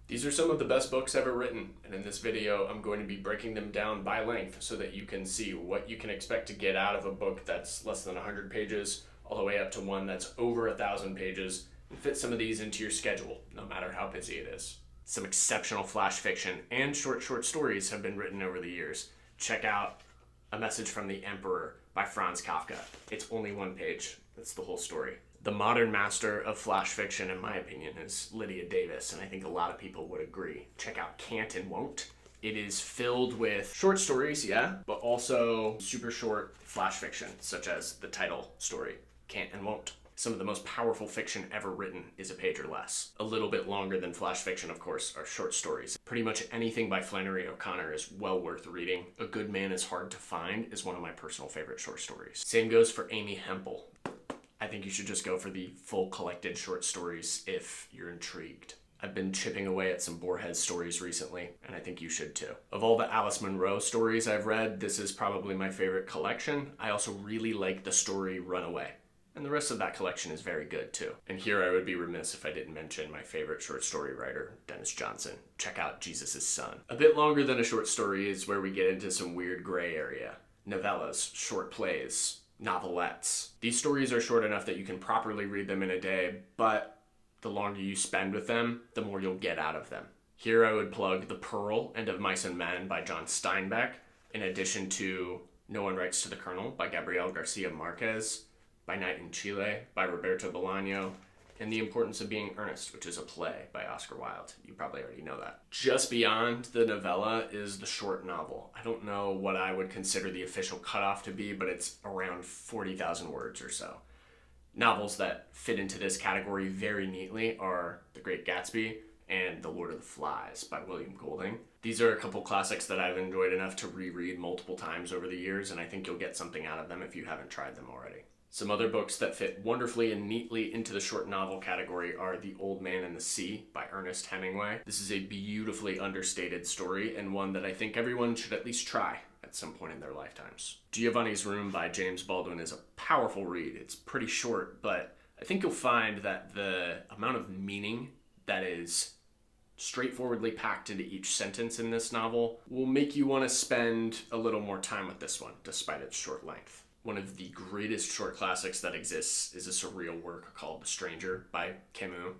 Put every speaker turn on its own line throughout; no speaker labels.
These are some of the best books ever written, and in this video I'm going to be breaking them down by length so that you can see what you can expect to get out of a book that's less than 100 pages all the way up to one that's over 1,000 pages, and fit some of these into your schedule, no matter how busy it is. Some exceptional flash fiction and short stories have been written over the years. Check out A Message from the Emperor by Franz Kafka. It's only one page. That's the whole story. The modern master of flash fiction, in my opinion, is Lydia Davis, and I think a lot of people would agree. Check out Can't and Won't. It is filled with short stories, yeah, but also super short flash fiction, such as the title story, Can't and Won't. Some of the most powerful fiction ever written is a page or less. A little bit longer than flash fiction, of course, are short stories. Pretty much anything by Flannery O'Connor is well worth reading. A Good Man is Hard to Find is one of my personal favorite short stories. Same goes for Amy Hempel. I think you should just go for the full collected short stories if you're intrigued. I've been chipping away at some Boarhead stories recently, and I think you should too. Of all the Alice Munro stories I've read, this is probably my favorite collection. I also really like the story Runaway, and the rest of that collection is very good too. And here I would be remiss if I didn't mention my favorite short story writer, Dennis Johnson. Check out Jesus' Son. A bit longer than a short story is where we get into some weird gray area. Novellas, short plays, novelettes. These stories are short enough that you can properly read them in a day, but the longer you spend with them, the more you'll get out of them. Here I would plug The Pearl and Of Mice and Men by John Steinbeck, in addition to No One Writes to the Colonel by Gabriel Garcia Marquez, By Night in Chile by Roberto Bolaño, and The Importance of Being Earnest, which is a play by Oscar Wilde. You probably already know that. Just beyond the novella is the short novel. I don't know what I would consider the official cutoff to be, but it's around 40,000 words or so. Novels that fit into this category very neatly are The Great Gatsby and The Lord of the Flies by William Golding. These are a couple classics that I've enjoyed enough to reread multiple times over the years, and I think you'll get something out of them if you haven't tried them already. Some other books that fit wonderfully and neatly into the short novel category are The Old Man and the Sea by Ernest Hemingway. This is a beautifully understated story, and one that I think everyone should at least try at some point in their lifetimes. Giovanni's Room by James Baldwin is a powerful read. It's pretty short, but I think you'll find that the amount of meaning that is straightforwardly packed into each sentence in this novel will make you want to spend a little more time with this one, despite its short length. One of the greatest short classics that exists is a surreal work called The Stranger by Camus.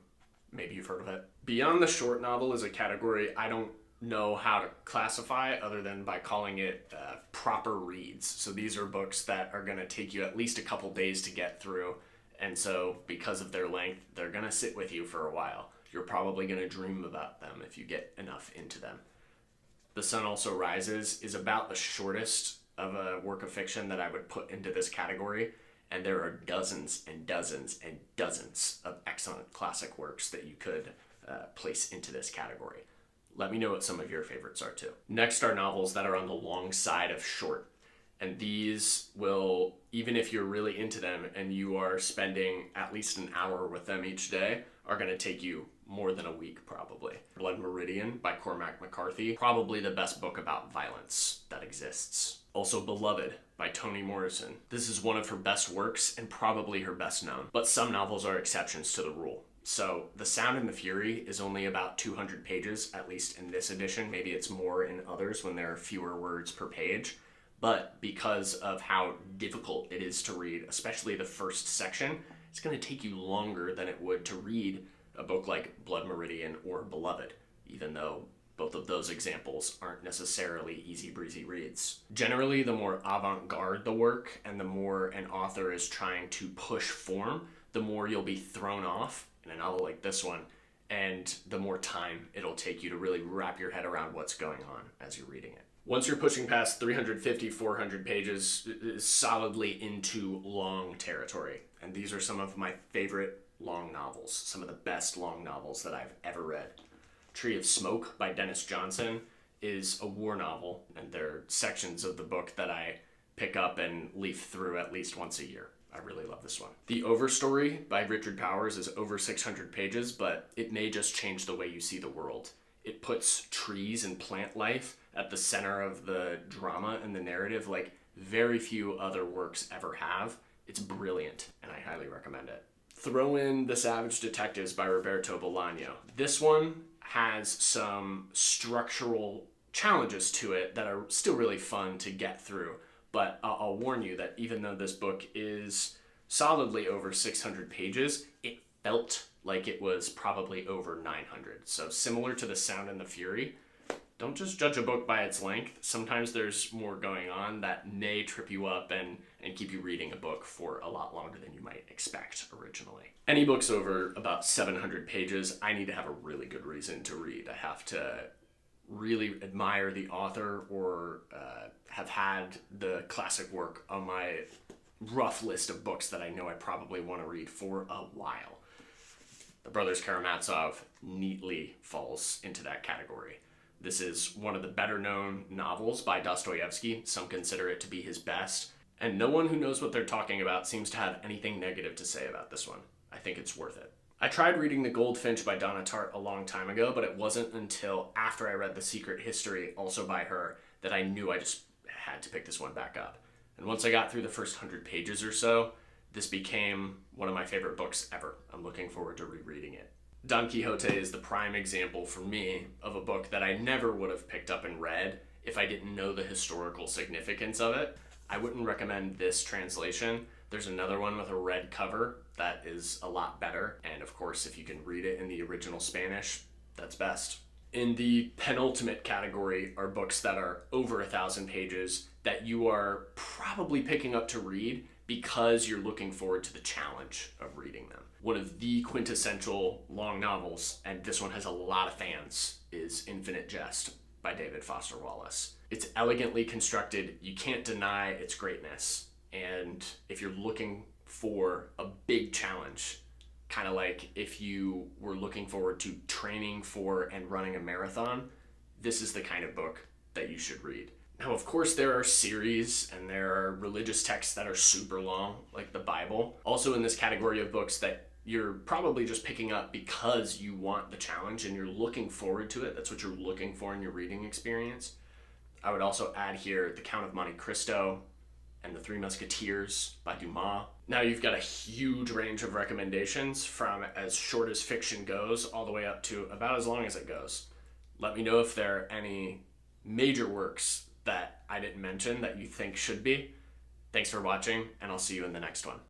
Maybe you've heard of it. Beyond the short novel is a category I don't know how to classify other than by calling it proper reads. So these are books that are going to take you at least a couple days to get through, and so because of their length, they're going to sit with you for a while. You're probably going to dream about them if you get enough into them. The Sun Also Rises is about the shortest of a work of fiction that I would put into this category, and there are dozens and dozens and dozens of excellent classic works that you could place into this category. Let me know what some of your favorites are too. Next are novels that are on the long side of short, and these will, even if you're really into them and you are spending at least an hour with them each day, are going to take you more than a week probably. Blood Meridian by Cormac McCarthy, probably the best book about violence that exists. Also Beloved by Toni Morrison. This is one of her best works and probably her best known, but some novels are exceptions to the rule. So The Sound and the Fury is only about 200 pages, at least in this edition. Maybe it's more in others when there are fewer words per page. But because of how difficult it is to read, especially the first section, it's going to take you longer than it would to read a book like Blood Meridian or Beloved, even though both of those examples aren't necessarily easy breezy reads. Generally, the more avant-garde the work and the more an author is trying to push form, the more you'll be thrown off in a novel like this one, and the more time it'll take you to really wrap your head around what's going on as you're reading it. Once you're pushing past 350, 400 pages, solidly into long territory. And these are some of my favorite long novels, some of the best long novels that I've ever read. Tree of Smoke by Dennis Johnson is a war novel, and there are sections of the book that I pick up and leaf through at least once a year. I really love this one. The Overstory by Richard Powers is over 600 pages, but it may just change the way you see the world. It puts trees and plant life at the center of the drama and the narrative like very few other works ever have. It's brilliant, and I highly recommend it. Throw in The Savage Detectives by Roberto Bolaño. This one has some structural challenges to it that are still really fun to get through. But I'll warn you that even though this book is solidly over 600 pages, it felt like it was probably over 900. So similar to The Sound and the Fury, don't just judge a book by its length. Sometimes there's more going on that may trip you up and keep you reading a book for a lot longer than you might expect originally. Any books over about 700 pages, I need to have a really good reason to read. I have to really admire the author or have had the classic work on my rough list of books that I know I probably want to read for a while. The Brothers Karamazov neatly falls into that category. This is one of the better known novels by Dostoevsky. Some consider it to be his best. And no one who knows what they're talking about seems to have anything negative to say about this one. I think it's worth it. I tried reading The Goldfinch by Donna Tartt a long time ago, but it wasn't until after I read The Secret History, also by her, that I knew I just had to pick this one back up. And once I got through the first 100 pages or so, this became one of my favorite books ever. I'm looking forward to rereading it. Don Quixote is the prime example for me of a book that I never would have picked up and read if I didn't know the historical significance of it. I wouldn't recommend this translation. There's another one with a red cover that is a lot better. And of course, if you can read it in the original Spanish, that's best. In the penultimate category are books that are over 1,000 pages that you are probably picking up to read because you're looking forward to the challenge of reading them. One of the quintessential long novels, and this one has a lot of fans, is Infinite Jest by David Foster Wallace. It's elegantly constructed. You can't deny its greatness. And if you're looking for a big challenge, kind of like if you were looking forward to training for and running a marathon, this is the kind of book that you should read. Now, of course, there are series and there are religious texts that are super long, like the Bible. Also in this category of books that you're probably just picking up because you want the challenge and you're looking forward to it. That's what you're looking for in your reading experience. I would also add here The Count of Monte Cristo and The Three Musketeers by Dumas. Now you've got a huge range of recommendations from as short as fiction goes all the way up to about as long as it goes. Let me know if there are any major works that I didn't mention that you think should be. Thanks for watching, and I'll see you in the next one.